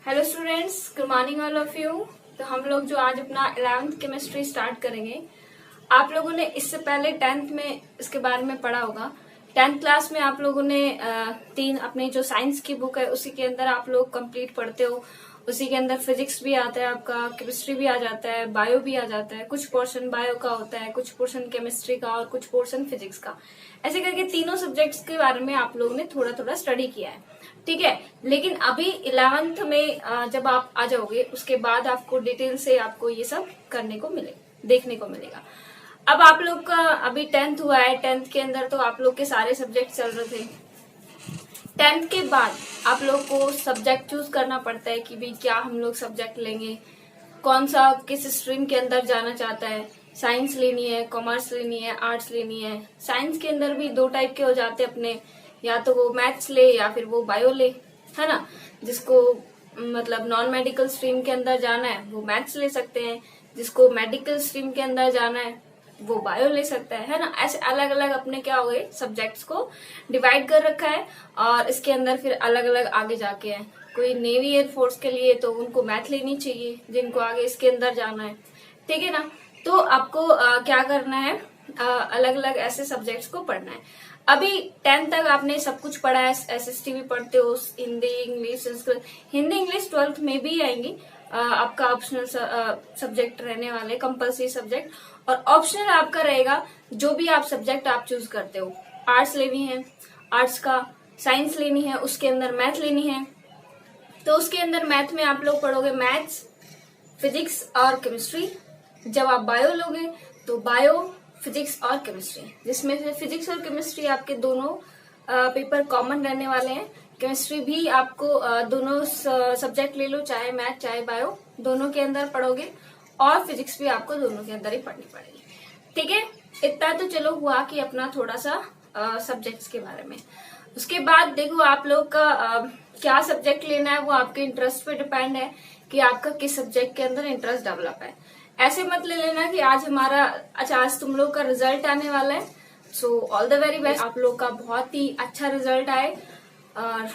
Hello students, good morning all of you. तो हम लोग जो आज अपना 11th केमिस्ट्री स्टार्ट करेंगे। आप लोगों ने इससे पहले 10th में इसके बारे में पढ़ा होगा। 10th क्लास में आप लोगों ने तीन अपनी जो साइंस की बुक है उसी के अंदर आप लोग कंप्लीट पढ़ते हो। उसी के अंदर फिजिक्स भी आता है, आपका केमिस्ट्री भी आ जाता है, बायो भी आ जाता है। कुछ पोर्शन बायो का होता है, कुछ पोर्शन केमिस्ट्री का और कुछ पोर्शन फिजिक्स का। ऐसे करके तीनों सब्जेक्ट्स के बारे में आप लोगों ने थोड़ा थोड़ा स्टडी किया है, ठीक है। लेकिन अभी 11th में जब आप आ जाओगे उसके बाद आपको डिटेल से आपको ये सब करने को देखने को मिलेगा। अब आप लोग का अभी 10th हुआ है। 10th के अंदर तो आप लोग के सारे सब्जेक्ट चल रहे थे। 10th के बाद आप लोग को सब्जेक्ट चूज करना पड़ता है कि भाई क्या हम लोग सब्जेक्ट लेंगे, कौन सा किस स्ट्रीम के अंदर जाना चाहता है। साइंस लेनी है, कॉमर्स लेनी है, आर्ट्स लेनी है। साइंस के अंदर भी दो टाइप के हो जाते हैं अपने, या तो वो मैथ्स ले या फिर वो बायो ले, है ना। जिसको मतलब नॉन मेडिकल स्ट्रीम के अंदर जाना है वो मैथ्स ले सकते हैं, जिसको मेडिकल स्ट्रीम के अंदर जाना है वो बायो ले सकता है ना। ऐसे अलग अलग अपने क्या हो गए सब्जेक्ट्स को डिवाइड कर रखा है। और इसके अंदर फिर अलग अलग आगे जाके है, कोई नेवी एयरफोर्स के लिए तो उनको मैथ लेनी चाहिए जिनको आगे इसके अंदर जाना है, ठीक है ना। तो आपको क्या करना है, अलग अलग ऐसे सब्जेक्ट्स को पढ़ना है। अभी 10th तक आपने सब कुछ पढ़ा है, एसएसटी भी पढ़ते हो, Hindi English Sanskrit. Hindi English 12th में भी आएंगी, आपका ऑप्शनल सब्जेक्ट रहने वाले, कंपल्सरी सब्जेक्ट। और ऑप्शनल आपका रहेगा जो भी आप सब्जेक्ट आप चूज करते हो। आर्ट्स लेनी है, आर्ट्स का, साइंस लेनी है, उसके अंदर मैथ लेनी है तो उसके अंदर मैथ में आप लोग पढ़ोगे मैथ्स, फिजिक्स और केमिस्ट्री। जब आप बायो लोगे तो बायो, फिजिक्स और केमिस्ट्री, जिसमें से फिजिक्स और केमिस्ट्री आपके दोनों पेपर कॉमन रहने वाले हैं। केमिस्ट्री भी आपको दोनों सब्जेक्ट ले लो, चाहे मैथ चाहे बायो, दोनों के अंदर पढ़ोगे। और फिजिक्स भी आपको दोनों के अंदर ही पढ़नी पड़ेगी, ठीक है। इतना तो चलो हुआ कि अपना थोड़ा सा सब्जेक्ट्स के बारे में। उसके बाद देखो आप लोग का क्या सब्जेक्ट लेना है वो आपके इंटरेस्ट पे डिपेंड है कि आपका किस सब्जेक्ट के अंदर इंटरेस्ट डेवलप है। ऐसे मत ले लेना कि आज हमारा, अच्छा आज तुम लोग का रिजल्ट आने वाला है, so all the very best, आप लोग का बहुत ही अच्छा रिजल्ट आए और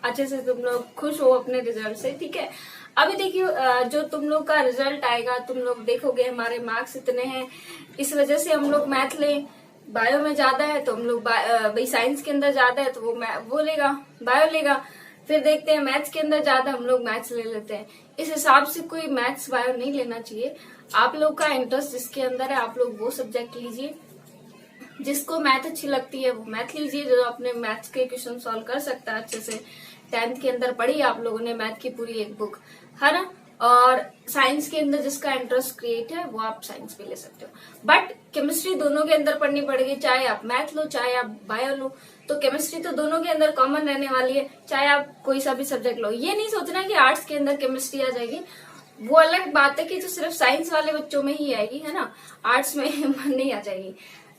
अच्छे से तुम लोग खुश हो अपने रिजल्ट से, ठीक है। अभी देखिए जो तुम लोग का रिजल्ट आएगा, तुम लोग देखोगे हमारे मार्क्स इतने हैं, इस वजह से हम लोग मैथ लें। बायो में ज्यादा है तो हम लोग भाई साइंस के अंदर ज्यादा है तो वो लेगा, बायो लेगा। फिर देखते हैं मैथ्स के अंदर ज्यादा, हम लोग मैथ्स ले लेते हैं। इस हिसाब से कोई मैथ्स बायो नहीं लेना चाहिए। आप लोग का इंटरेस्ट जिसके अंदर है आप लोग वो सब्जेक्ट लीजिए। जिसको मैथ अच्छी लगती है वो मैथ लीजिए, जो अपने मैथ्स के क्वेश्चन सॉल्व कर सकता है अच्छे से। 10th के अंदर पढ़ी आप लोगों ने मैथ की पूरी एक बुक, है ना। और साइंस के अंदर जिसका इंटरेस्ट क्रिएट है वो आप साइंस भी ले सकते हो। बट केमिस्ट्री दोनों के अंदर पढ़नी पड़ेगी, चाहे आप मैथ लो चाहे आप बायो लो। तो केमिस्ट्री तो दोनों के अंदर कॉमन रहने वाली है, चाहे आप कोई सा भी सब्जेक्ट लो। ये नहीं सोचना कि आर्ट्स के अंदर केमिस्ट्री आ जाएगी, वो अलग बात है कि जो सिर्फ साइंस वाले बच्चों में ही आएगी, है ना, आर्ट्स में नहीं आ जाएगी।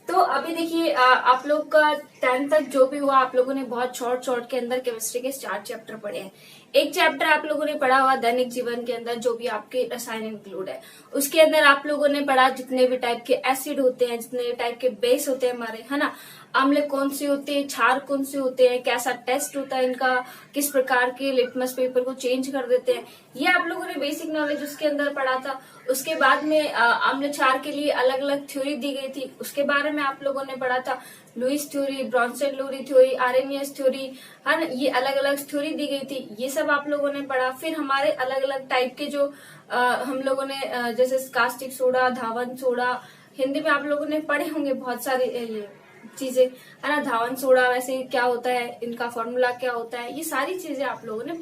तो अभी देखिए आप लोग का 10th तक जो भी हुआ आप लोगों ने बहुत शॉर्ट के अंदर केमिस्ट्री के 4 चैप्टर पढ़े हैं। एक चैप्टर आप लोगों ने पढ़ा हुआ दैनिक जीवन के अंदर जो भी आपके रसायन इंक्लूड है, उसके अंदर आप लोगों ने पढ़ा जितने भी टाइप के एसिड होते हैं, जितने टाइप के बेस होते हैं हमारे, है ना। अम्ल कौन से होते हैं, क्षार कौन से होते हैं, कैसा टेस्ट होता है इनका, किस प्रकार के लिटमस पेपर को चेंज कर देते हैं, ये आप लोगों ने बेसिक नॉलेज उसके अंदर पढ़ा था। उसके बाद में अम्ल क्षार के लिए अलग अलग थ्योरी दी गई थी, उसके बारे में आप लोगों ने पढ़ा था। Lewis theory, Bronsted Lowry theory, Arrhenius theory, है ना, ये अलग अलग थ्योरी दी गई थी, ये सब आप लोगों ने पढ़ा। फिर हमारे अलग अलग टाइप के जो हम लोगों ने जैसे कास्टिक सोडा, धावन सोडा, हिंदी में आप लोगों ने पढ़े होंगे बहुत सारी चीजें, है ना। धावन सोडा वैसे क्या होता है, इनका फॉर्मूला क्या होता है, ये सारी चीजें आप लोगों ने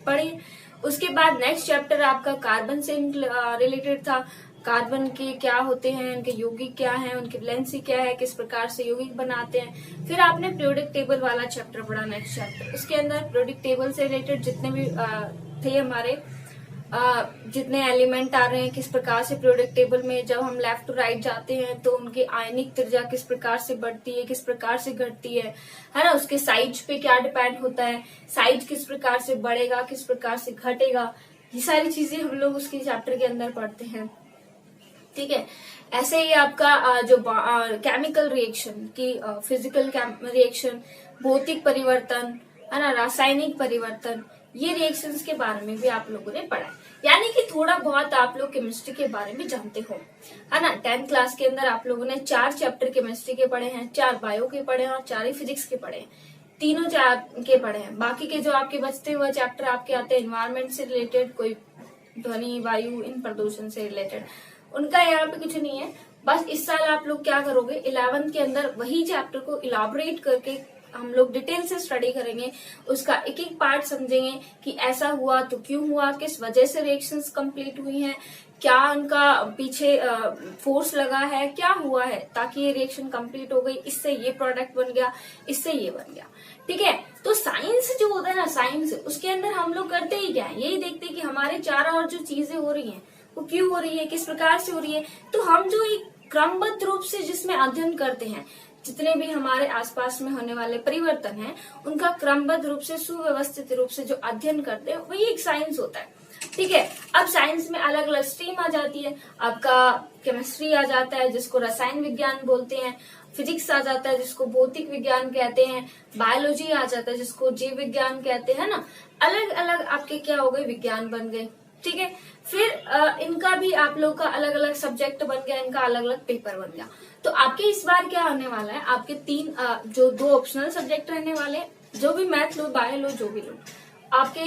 पढ़ी। उसके बाद नेक्स्ट चैप्टर आपका कार्बन से रिलेटेड था। कार्बन के क्या होते हैं, उनके यौगिक क्या हैं, उनकी वैलेंसी क्या है, किस प्रकार से यौगिक बनाते हैं। फिर आपने पीरियोडिक टेबल वाला चैप्टर पढ़ा नेक्स्ट चैप्टर। उसके अंदर पीरियोडिक टेबल से रिलेटेड जितने भी थे हमारे जितने एलिमेंट आ रहे हैं, किस प्रकार से पीरियोडिक टेबल में जब हम लेफ्ट टू राइट जाते हैं तो उनकी आयनिक त्रिज्या किस प्रकार से बढ़ती है, किस प्रकार से घटती है ना। उसके साइज पे क्या डिपेंड होता है, साइज किस प्रकार से बढ़ेगा, किस प्रकार से घटेगा, ये सारी चीजें हम लोग उसके चैप्टर के अंदर पढ़ते हैं, ठीक है। ऐसे ही आपका जो केमिकल रिएक्शन की फिजिकल रिएक्शन, भौतिक परिवर्तन, है ना, रासायनिक परिवर्तन, ये रिएक्शंस के बारे में भी आप लोगों ने पढ़ा है, यानी कि थोड़ा बहुत आप लोग केमिस्ट्री के बारे में जानते हो, है ना। 10th क्लास के अंदर आप लोगों ने 4 चैप्टर केमिस्ट्री के पढ़े हैं, 4 बायो के पढ़े हैं और 4 ही फिजिक्स के पढ़े हैं, तीनों के पढ़े हैं। बाकी के जो आपके बचते हुए चैप्टर आपके आते हैं एनवायरमेंट से रिलेटेड, कोई ध्वनि वायु इन प्रदूषण से रिलेटेड, उनका यहाँ पे कुछ नहीं है। बस इस साल आप लोग क्या करोगे, 11th के अंदर वही चैप्टर को इलाबोरेट करके हम लोग डिटेल से स्टडी करेंगे, उसका एक एक पार्ट समझेंगे कि ऐसा हुआ तो क्यों हुआ, किस वजह से रिएक्शंस कंप्लीट हुई हैं, क्या उनका पीछे फोर्स लगा है, क्या हुआ है ताकि ये रिएक्शन कंप्लीट हो गई, इससे ये प्रोडक्ट बन गया, इससे ये बन गया। ठीक है, तो साइंस जो होता है ना, साइंस उसके अंदर हम लोग करते ही क्या है, यही देखते हैं कि हमारे चारों ओर जो चीजें हो रही हैं वो क्यों हो रही है, किस प्रकार से हो रही है। तो हम जो एक क्रमबद्ध रूप से जिसमें अध्ययन करते हैं, जितने भी हमारे आसपास में होने वाले परिवर्तन हैं उनका क्रमबद्ध रूप से सुव्यवस्थित रूप से जो अध्ययन करते हैं वही एक साइंस होता है। ठीक है, अब साइंस में अलग अलग स्ट्रीम आ जाती है, आपका केमिस्ट्री आ जाता है जिसको रसायन विज्ञान बोलते हैं, फिजिक्स आ जाता है जिसको भौतिक विज्ञान कहते हैं, बायोलॉजी आ जाता है जिसको जीव विज्ञान कहते हैं ना। अलग अलग आपके क्या हो गए, विज्ञान बन गए। ठीक है, फिर इनका भी आप लोग का अलग अलग सब्जेक्ट बन गया, इनका अलग अलग पेपर बन गया। तो आपके इस बार क्या होने वाला है, आपके 3 जो 2 ऑप्शनल सब्जेक्ट रहने वाले, जो भी मैथ लो बायो लो जो भी लो, आपके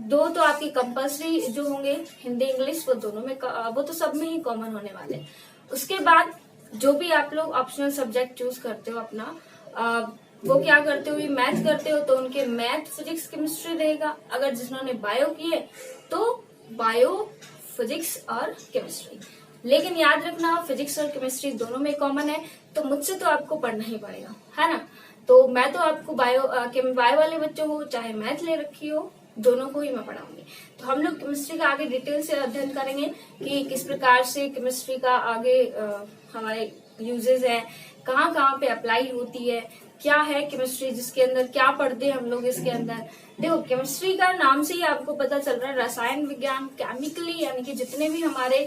2 तो आपकी कंपल्सरी जो होंगे, हिंदी इंग्लिश, वो दोनों में वो तो सब में ही कॉमन होने वाले। उसके बाद जो भी आप लोग ऑप्शनल सब्जेक्ट चूज करते हो अपना, वो क्या करते हो, मैथ करते हो तो उनके मैथ फिजिक्स केमिस्ट्री रहेगा। अगर जिन्होंने बायो किए तो बायो फिजिक्स और केमिस्ट्री। लेकिन याद रखना फिजिक्स और केमिस्ट्री दोनों में कॉमन है, तो मुझसे तो आपको पढ़ना ही पड़ेगा, है ना। तो मैं तो आपको बायो वाले बच्चों को चाहे मैथ ले रखी हो, दोनों को ही मैं पढ़ाऊंगी। तो हम लोग केमिस्ट्री का आगे डिटेल से अध्ययन करेंगे कि किस प्रकार से केमिस्ट्री का आगे हमारे यूजेस है, कहाँ कहाँ पे अप्लाई होती है, क्या है केमिस्ट्री, जिसके अंदर क्या पढ़ते हैं हम लोग इसके अंदर। देखो, केमिस्ट्री का नाम से ही आपको पता चल रहा है रसायन विज्ञान, केमिकली यानी कि जितने भी हमारे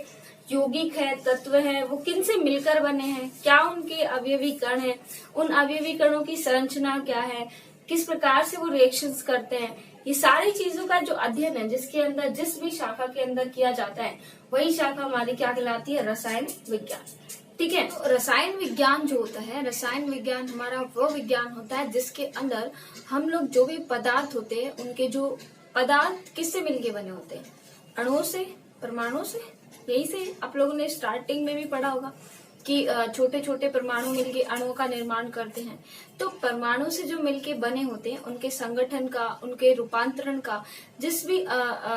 यौगिक है, तत्व है, वो किन से मिलकर बने हैं, क्या उनके अवयवी कण है, उन अवयवी कणों की संरचना क्या है, किस प्रकार से वो रिएक्शंस करते हैं, ये सारी चीजों का जो अध्ययन है जिसके अंदर जिस भी शाखा के अंदर किया जाता है वही शाखा हमारी क्या कहलाती है, रसायन विज्ञान। ठीक है, तो रसायन विज्ञान जो होता है, रसायन विज्ञान हमारा वो विज्ञान होता है जिसके अंदर हम लोग जो भी पदार्थ होते हैं उनके जो पदार्थ किससे मिलके बने होते हैं, अणुओं से, परमाणु से। यही से आप लोगों ने स्टार्टिंग में भी पढ़ा होगा कि छोटे छोटे परमाणु मिलके अणुओं का निर्माण करते हैं। तो परमाणु से जो मिलके बने होते हैं उनके संगठन का, उनके रूपांतरण का जिस भी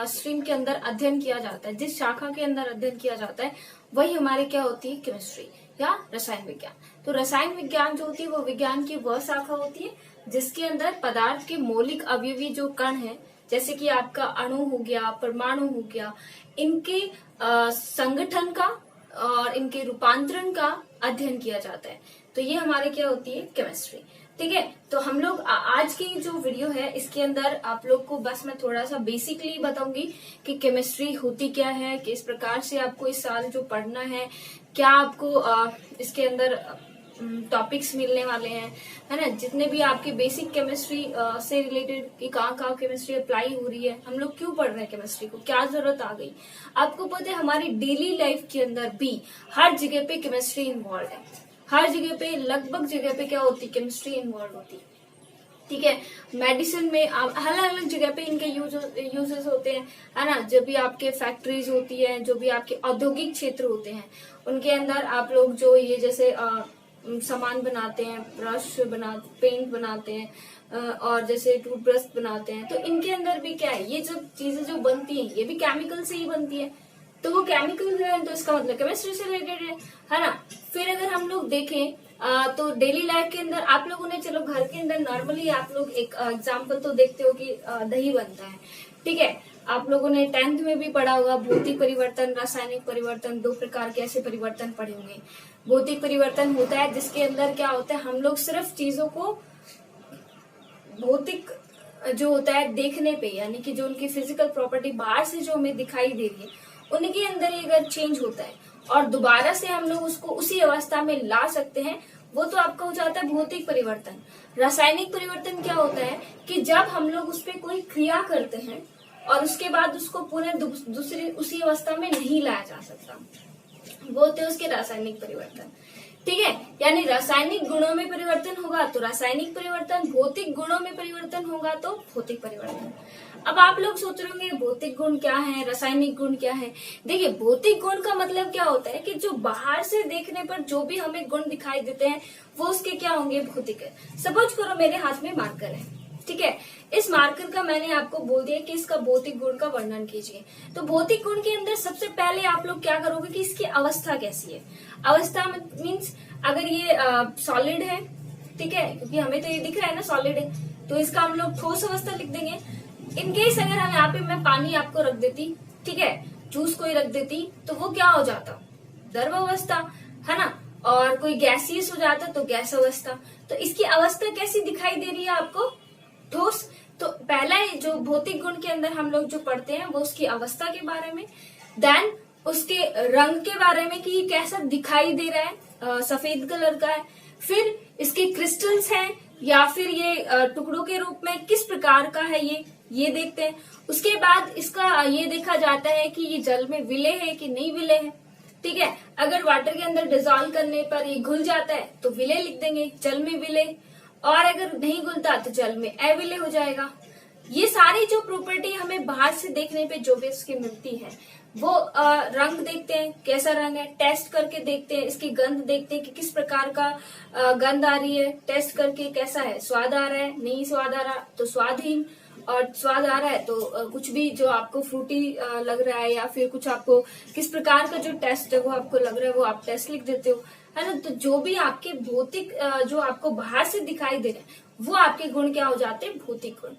स्ट्रीम के अंदर अध्ययन किया जाता है, जिस शाखा के अंदर अध्ययन किया जाता है, वही हमारे क्या होती है, केमिस्ट्री या रसायन विज्ञान। तो रसायन विज्ञान जो होती है वो विज्ञान की वह शाखा होती है जिसके अंदर पदार्थ के मौलिक अवयवी जो कण है, जैसे कि आपका अणु हो गया, परमाणु हो गया, इनके संगठन का और इनके रूपांतरण का अध्ययन किया जाता है। तो ये हमारे क्या होती है, केमिस्ट्री। ठीक है, तो हम लोग आज की जो वीडियो है इसके अंदर आप लोग को बस मैं थोड़ा सा बेसिकली बताऊंगी कि केमिस्ट्री होती क्या है, किस प्रकार से आपको इस साल जो पढ़ना है, क्या आपको इसके अंदर टॉपिक्स मिलने वाले हैं, है ना। जितने भी आपके बेसिक केमिस्ट्री से रिलेटेड कि कहाँ कहाँ केमिस्ट्री अप्लाई हो रही है, हम लोग क्यों पढ़ रहे हैं केमिस्ट्री को, क्या जरूरत आ गई। आपको पता है हमारी डेली लाइफ के अंदर भी हर जगह पे केमिस्ट्री इन्वॉल्व है, हर जगह पे, लगभग जगह पे क्या होती है, केमिस्ट्री इन्वॉल्व होती है। ठीक है, मेडिसिन में अलग अलग जगह पे इनके यूजेस होते हैं, है ना। जब भी आपके फैक्ट्रीज होती है, जो भी आपके औद्योगिक क्षेत्र होते हैं, उनके अंदर आप लोग जो ये जैसे सामान बनाते हैं, पेंट बनाते हैं और जैसे टूथब्रश बनाते हैं, तो इनके अंदर भी क्या है, ये जो चीजें जो बनती हैं ये भी केमिकल से ही बनती है। तो वो केमिकल है तो इसका मतलब केमिस्ट्री से रिलेटेड है ना। फिर अगर हम लोग देखें तो डेली लाइफ के अंदर आप लोगों ने, चलो घर के अंदर नॉर्मली आप लोग एक एग्जाम्पल तो देखते हो कि दही बनता है। ठीक है, आप लोगों ने 10th में भी पढ़ा होगा भौतिक परिवर्तन, रासायनिक परिवर्तन, 2 प्रकार के ऐसे परिवर्तन पढ़े होंगे। भौतिक परिवर्तन होता है जिसके अंदर क्या होता है, हम लोग सिर्फ चीजों को भौतिक जो होता है देखने पे, यानी कि जो उनकी फिजिकल प्रॉपर्टी बाहर से जो हमें दिखाई दे रही है उनके अंदर ही अगर चेंज होता है और दोबारा से हम लोग उसको उसी अवस्था में ला सकते हैं, वो तो आपका हो जाता है भौतिक परिवर्तन। रासायनिक परिवर्तन क्या होता है कि जब हम लोग उस पर कोई क्रिया करते हैं और उसके बाद उसको पुनः दूसरी उसी अवस्था में नहीं लाया जा सकता, वो होते हैं उसके रासायनिक परिवर्तन। ठीक है, यानी रासायनिक गुणों में परिवर्तन होगा तो रासायनिक परिवर्तन, भौतिक गुणों में परिवर्तन होगा तो भौतिक परिवर्तन। अब आप लोग सोच रहे होंगे भौतिक गुण क्या है, रासायनिक गुण क्या है। देखिए, भौतिक गुण का मतलब क्या होता है कि जो बाहर से देखने पर जो भी हमें गुण दिखाई देते हैं वो उसके क्या होंगे, भौतिक है। सपोज करो मेरे हाथ में मार्कर है, ठीक है, इस मार्कर का मैंने आपको बोल दिया कि इसका भौतिक गुण का वर्णन कीजिए। तो भौतिक गुण के अंदर सबसे पहले आप लोग क्या करोगे कि इसकी अवस्था कैसी है। अवस्था मीन्स अगर ये सॉलिड है, ठीक है, क्योंकि हमें तो ये दिख रहा है ना सॉलिड है, तो इसका हम लोग ठोस अवस्था लिख देंगे। इनकेस अगर हम यहाँ पे मैं पानी आपको रख देती, ठीक है, जूस कोई रख देती, तो वो क्या हो जाता, द्रव अवस्था, है ना। और कोई गैसियस हो जाता तो गैस अवस्था। तो इसकी अवस्था कैसी दिखाई दे रही है आपको, ठोस। तो पहला जो भौतिक गुण के अंदर हम लोग जो पढ़ते हैं वो उसकी अवस्था के बारे में, देन उसके रंग के बारे में कि ये कैसा दिखाई दे रहा है, सफेद कलर का है, फिर इसके क्रिस्टल्स हैं या फिर ये टुकड़ों के रूप में किस प्रकार का है ये देखते हैं। उसके बाद इसका ये देखा जाता है कि ये जल में विलय है कि नहीं विलय है, ठीक है। अगर वाटर के अंदर डिजोल्व करने पर ये घुल जाता है तो विलय लिख देंगे, जल में विलय, और अगर नहीं घुलता तो जल में अविलय हो जाएगा। ये सारी जो प्रॉपर्टी हमें बाहर से देखने पे जो भी इसकी मिलती है, वो रंग देखते हैं कैसा रंग है, टेस्ट करके देखते हैं, इसकी गंध देखते हैं कि किस प्रकार का गंध आ रही है, टेस्ट करके कैसा है, स्वाद आ रहा है, नहीं स्वाद आ रहा तो स्वादहीन, और स्वाद आ रहा है तो कुछ भी जो आपको फ्रूटी लग रहा है या फिर कुछ आपको किस प्रकार का जो टेस्ट है वो आपको लग रहा है वो आप टेस्ट लिख देते हो, है ना। तो जो भी आपके भौतिक जो आपको बाहर से दिखाई दे रहे हैं वो आपके गुण क्या हो जाते हैं, भौतिक गुण,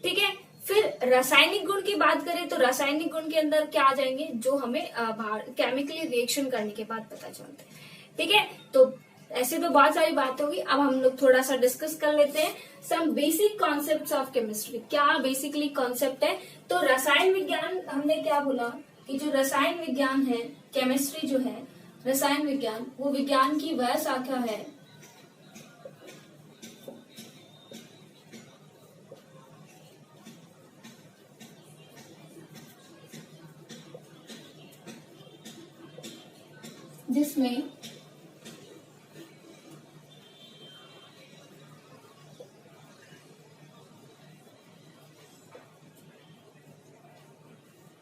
ठीक है। फिर रासायनिक गुण की बात करें तो रासायनिक गुण के अंदर क्या आ जाएंगे, जो हमें बाहर केमिकली रिएक्शन करने के बाद पता चलते हैं, ठीक है। तो ऐसे तो बहुत सारी बातें होगी, अब हम लोग थोड़ा सा डिस्कस कर लेते हैं some basic concepts of chemistry. क्या बेसिकली कॉन्सेप्ट है, तो रसायन विज्ञान हमने क्या बोला कि जो रसायन विज्ञान है, केमिस्ट्री जो है रसायन विज्ञान, वो विज्ञान की वह शाखा है जिसमें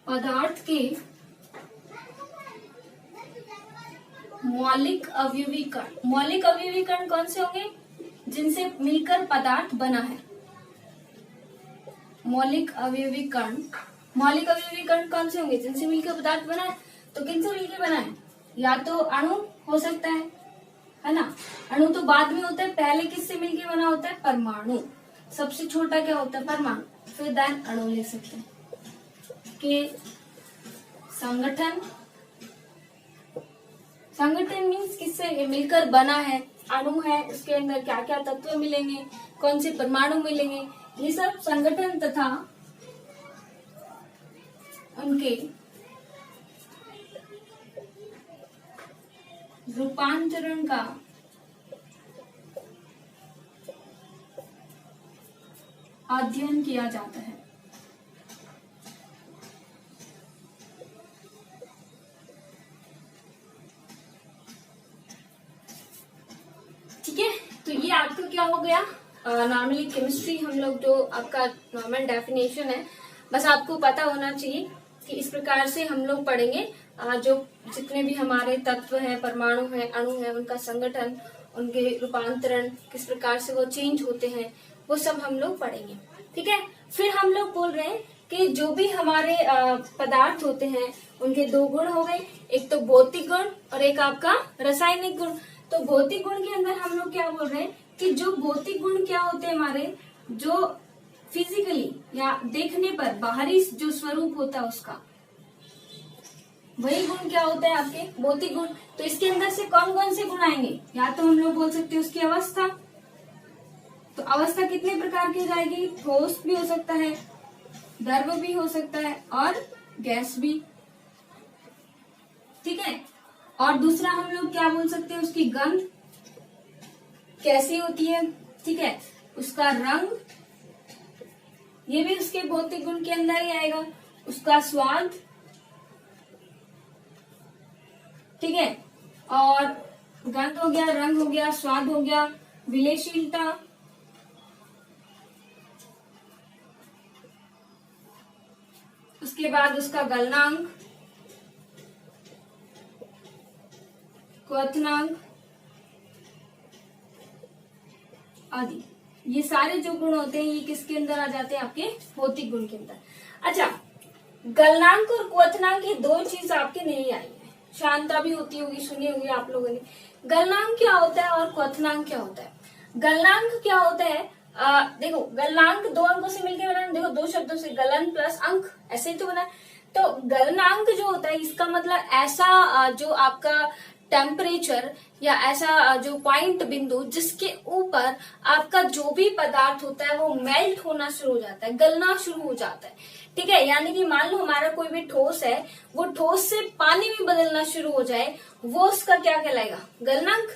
पदार्थ के मौलिक अवयवी कण कौन से होंगे, जिनसे मिलकर पदार्थ बना है। मौलिक अवयवी कण कौन से होंगे, जिनसे मिलकर पदार्थ बना है। तो किनसे मिलकर बना है, या तो अणु हो सकता है ना। अणु तो बाद में होता है, पहले किससे मिलकर बना होता है, परमाणु। सबसे छोटा क्या होता है, परमाणु, फिर देन अणु ले सकते हैं कि संगठन मीन्स किससे मिलकर बना है, अणु है, उसके अंदर क्या क्या तत्व मिलेंगे, कौन से परमाणु मिलेंगे, ये सब संगठन तथा उनके रूपांतरण का अध्ययन किया जाता है। ठीक है, तो ये आपका क्या हो गया, नॉर्मली केमिस्ट्री हम लोग जो आपका नॉर्मल डेफिनेशन है, बस आपको पता होना चाहिए कि इस प्रकार से हम लोग पढ़ेंगे। जो जितने भी हमारे तत्व हैं, परमाणु हैं, अणु हैं, उनका संगठन, उनके रूपांतरण, किस प्रकार से वो चेंज होते हैं, वो सब हम लोग पढ़ेंगे, ठीक है। फिर हम लोग बोल रहे हैं कि जो भी हमारे पदार्थ होते हैं उनके दो गुण हो गए, एक तो भौतिक गुण और एक आपका रासायनिक गुण। तो भौतिक गुण के अंदर हम लोग क्या बोल रहे हैं कि जो भौतिक गुण क्या होते हैं हमारे, जो फिजिकली या देखने पर बाहरी जो स्वरूप होता है उसका, वही गुण क्या होता है आपके भौतिक गुण। तो इसके अंदर से कौन कौन से गुण आएंगे, या तो हम लोग बोल सकते हैं उसकी अवस्था। तो अवस्था कितने प्रकार की हो जाएगी, ठोस भी हो सकता है, द्रव भी हो सकता है और गैस भी, ठीक है। और दूसरा हम लोग क्या बोल सकते हैं, उसकी गंध, कैसी होती है, ठीक है, उसका रंग, ये भी उसके भौतिक गुण के अंदर ही आएगा, उसका स्वाद, ठीक है, और गंध हो गया, रंग हो गया, स्वाद हो गया, विलेयशीलता, उसके बाद उसका गलनांक, क्वथनांक आदि। ये सारे जो गुण होते हैं ये किसके अंदर आ जाते हैं, आपके भौतिक गुण के अंदर। अच्छा, गलनांक और क्वथनांक ये दो चीज आपके नहीं आई है, शांता भी होती होगी, सुनी होगी आप लोगों ने। गलनांक क्या होता है और क्वथनांक क्या होता है? गलनांक क्या होता है, देखो गलनांक दो अंकों से मिलकर बना, देखो दो शब्दों से, गलन प्लस अंक, ऐसे ही तो बना। तो गलनांक जो होता है इसका मतलब ऐसा जो आपका टेम्परेचर या ऐसा जो पॉइंट बिंदु जिसके ऊपर आपका जो भी पदार्थ होता है वो मेल्ट होना शुरू हो जाता है, गलना शुरू हो जाता है, ठीक है। यानी कि मान लो हमारा कोई भी ठोस है, वो ठोस से पानी में बदलना शुरू हो जाए, वो उसका क्या कहलाएगा, गलनांक,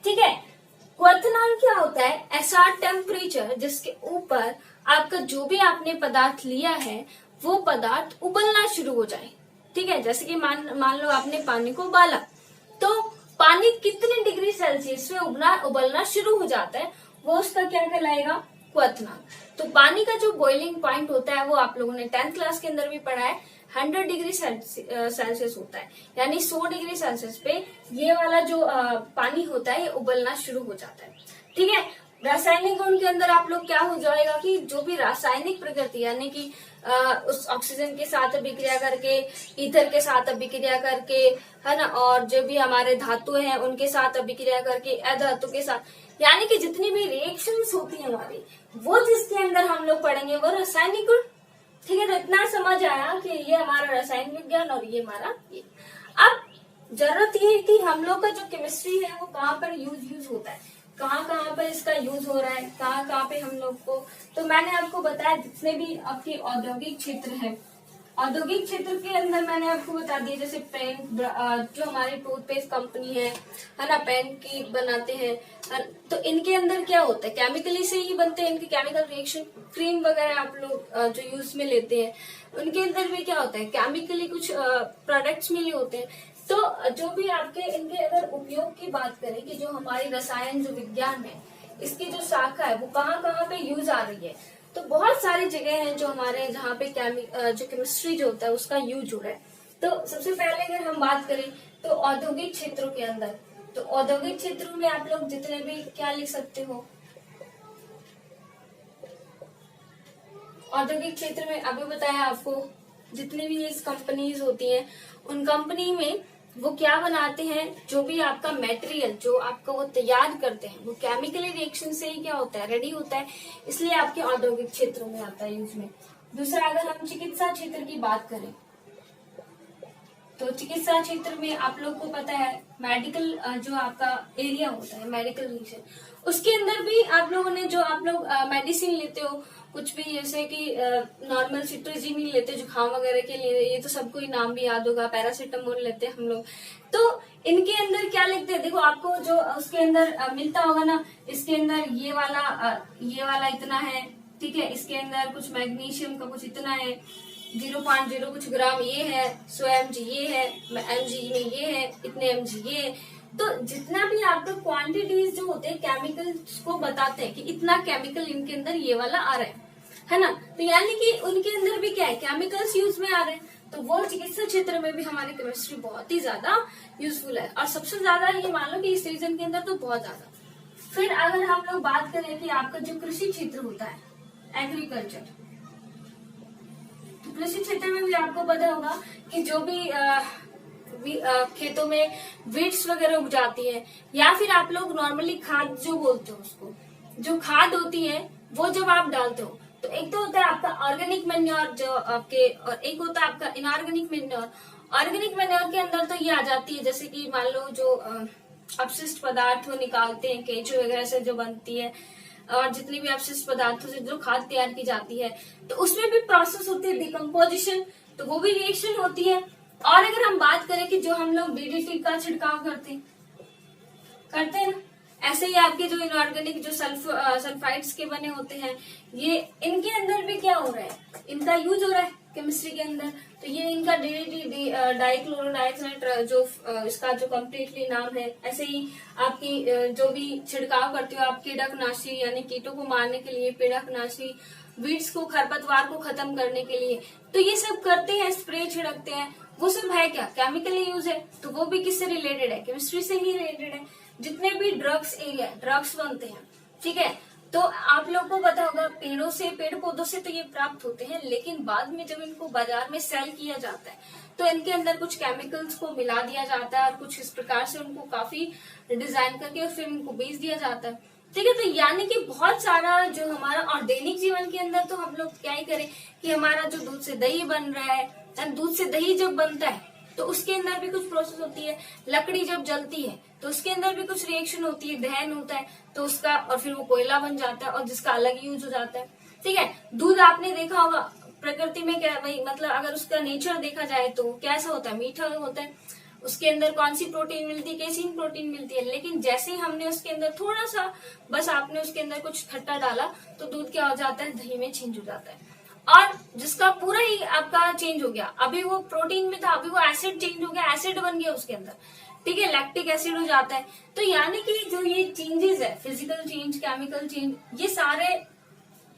ठीक है। क्वथनांक क्या होता है, ऐसा टेम्परेचर जिसके ऊपर आपका जो भी आपने पदार्थ लिया है वो पदार्थ उबलना शुरू हो जाए, ठीक है। जैसे कि मान लो आपने पानी को उबाला, तो पानी कितने डिग्री सेल्सियस में उबलना शुरू हो जाता है, वो उसका क्या कहलाएगा, क्वथनांक। तो पानी का जो बॉइलिंग पॉइंट होता है वो आप लोगों ने 10th क्लास के अंदर भी पढ़ा है, 100 डिग्री सेल्सियस होता है, यानी 100 डिग्री सेल्सियस पे ये वाला जो पानी होता है ये उबलना शुरू हो जाता है, ठीक है। रासायनिक गुण के अंदर आप लोग क्या हो जाएगा कि जो भी रासायनिक प्रकृति यानी कि उस ऑक्सीजन के साथ अभिक्रिया करके, ईथर के साथ अभिक्रिया करके, है ना, और जो भी हमारे धातु हैं उनके साथ अभिक्रिया करके, अधातु के साथ, यानी कि जितनी भी रिएक्शंस होती है हमारी, वो जिसके अंदर हम लोग पढ़ेंगे वो रासायनिक गुण, ठीक है। तो इतना समझ आया कि ये हमारा रसायन विज्ञान और ये हमारा ये। अब जरूरत ये है कि हम लोग का जो केमिस्ट्री है वो कहाँ पर यूज होता है, कहाँ कहाँ पर इसका यूज हो रहा है, कहाँ कहाँ पे हम लोग को। तो मैंने आपको बताया जितने भी आपके औद्योगिक क्षेत्र है, औद्योगिक क्षेत्र के अंदर मैंने आपको बता दिया, जैसे पेंट, जो हमारी टूथपेस्ट कंपनी है ना, पेंट की बनाते हैं, तो इनके अंदर क्या होता है, केमिकली से ही बनते हैं, इनके केमिकल रिएक्शन, क्रीम वगैरह आप लोग जो यूज में लेते हैं उनके अंदर भी क्या होता है, केमिकली कुछ प्रोडक्ट्स मिले होते हैं। तो जो भी आपके इनके अगर उपयोग की बात करें कि जो हमारी रसायन जो विज्ञान है इसकी जो शाखा है वो कहाँ कहाँ पे यूज आ रही है, तो बहुत सारी जगह हैं जो हमारे जहाँ पे जो केमिस्ट्री जो होता है उसका यूज हो रहा है। तो सबसे पहले अगर हम बात करें तो औद्योगिक क्षेत्रों के अंदर, तो औद्योगिक क्षेत्रों में आप लोग जितने भी क्या लिख सकते हो, औद्योगिक क्षेत्र में अभी बताया आपको, जितनी भी ये कंपनीज होती हैं उन कंपनी में वो क्या बनाते हैं, जो भी आपका मटेरियल जो आपका वो तैयार करते हैं वो केमिकली रिएक्शन से ही क्या होता है, रेडी होता है, इसलिए आपके औद्योगिक क्षेत्रों में आता है यूज में। दूसरा, अगर हम चिकित्सा क्षेत्र की बात करें तो चिकित्सा क्षेत्र में आप लोग को पता है मेडिकल जो आपका एरिया होता है, मेडिकल रीजन, उसके अंदर भी आप लोगों ने जो आप लोग मेडिसिन लेते हो कुछ भी, जैसे कि नॉर्मल सिट्रोजिन लेते हैं जुकाम वगैरह के लिए, ये तो सबको ही नाम भी याद होगा, पैरासीटामोल लेते हैं हम लोग। तो इनके अंदर क्या लिखते हैं, देखो आपको जो उसके अंदर मिलता होगा ना, इसके अंदर ये वाला इतना है, ठीक है, इसके अंदर कुछ मैग्नीशियम का कुछ इतना है, 0.0 कुछ ग्राम ये है, 100 mg ये है, mg में ये है, इतने mg ये है। तो जितना भी आपका क्वांटिटीज जो होते हैं केमिकल्स को बताते हैं कि इतना केमिकल इनके अंदर ये वाला आ रहा है ना, तो यानी कि उनके अंदर भी क्या है, केमिकल्स यूज में आ रहे हैं। तो वो चिकित्सा क्षेत्र में भी हमारी केमिस्ट्री बहुत ही ज्यादा यूजफुल है, और सबसे ज्यादा ये मान लो कि इस रीजन के अंदर तो बहुत ज्यादा। फिर अगर हम लोग बात करें कि आपका जो कृषि क्षेत्र होता है, एग्रीकल्चर, तो कृषि क्षेत्र में भी आपको पता होगा कि जो भी खेतों में वीड्स वगैरह उग जाती है, या फिर आप लोग नॉर्मली खाद जो बोलते हो उसको, जो खाद होती है वो जब आप डालते हो तो एक तो होता है आपका ऑर्गेनिक मैन्योर जो आपके, और एक होता है आपका इनऑर्गेनिक मैन्योर। ऑर्गेनिक मैन्योर के अंदर तो ये आ जाती है, जैसे कि मान लो जो अपशिष्ट पदार्थ वो निकालते हैं केंचुए वगैरह से जो बनती है, और जितनी भी अपशिष्ट पदार्थों से जो खाद तैयार की जाती है, तो उसमें भी प्रोसेस होती है डिकम्पोजिशन, तो वो भी रिएक्शन होती है। और अगर हम बात करें कि जो हम लोग डीडीटी का छिड़काव करते हैं ना, ऐसे ही आपके जो इनऑर्गेनिक जो सल्फाइड्स के बने होते हैं, ये इनके अंदर भी क्या हो रहा है, इनका यूज हो रहा है केमिस्ट्री के अंदर। तो ये इनका DDT डाइक्लोरोडाइथेनाइट जो इसका जो कम्प्लीटली नाम है। ऐसे ही आपकी जो भी छिड़काव करते हो आप कीटकनाशी यानी कीटों को मारने के लिए, पीड़कनाशी, वीड्स को खरपतवार को खत्म करने के लिए, तो ये सब करते हैं, स्प्रे छिड़कते हैं, वो सब है क्या, केमिकली यूज है। तो वो भी किससे रिलेटेड है, केमिस्ट्री से ही रिलेटेड है। जितने भी ड्रग्स बनते हैं, ठीक है, तो आप लोग को पता होगा पेड़ पौधों से तो ये प्राप्त होते हैं, लेकिन बाद में जब इनको बाजार में सेल किया जाता है तो इनके अंदर कुछ केमिकल्स को मिला दिया जाता है और कुछ इस प्रकार से उनको काफी डिजाइन करके और फिर उनको बेच दिया जाता है, ठीक है। तो यानी कि बहुत सारा जो हमारा और दैनिक जीवन के अंदर तो हम लोग क्या ही करें कि हमारा जो दूध से दही बन रहा है, दूध से दही जब बनता है तो उसके अंदर भी कुछ प्रोसेस होती है। लकड़ी जब जलती है तो उसके अंदर भी कुछ रिएक्शन होती है, दहन होता है, तो उसका और फिर वो कोयला बन जाता है और जिसका अलग यूज हो जाता है, ठीक है। दूध आपने देखा होगा प्रकृति में क्या भाई, मतलब अगर उसका नेचर देखा जाए तो कैसा होता है, मीठा होता है। उसके अंदर कौन सी प्रोटीन मिलती है, कैसीन प्रोटीन मिलती है। लेकिन जैसे ही हमने उसके अंदर थोड़ा सा बस आपने उसके अंदर कुछ खट्टा डाला तो दूध क्या हो जाता है, दही में चेंज हो जाता है और जिसका पूरा ही आपका चेंज हो गया। अभी वो प्रोटीन में था, अभी वो एसिड चेंज हो गया, एसिड बन गया उसके अंदर, ठीक है, लैक्टिक एसिड हो जाता है। तो यानी कि जो ये चेंजेस है, फिजिकल चेंज, केमिकल चेंज, ये सारे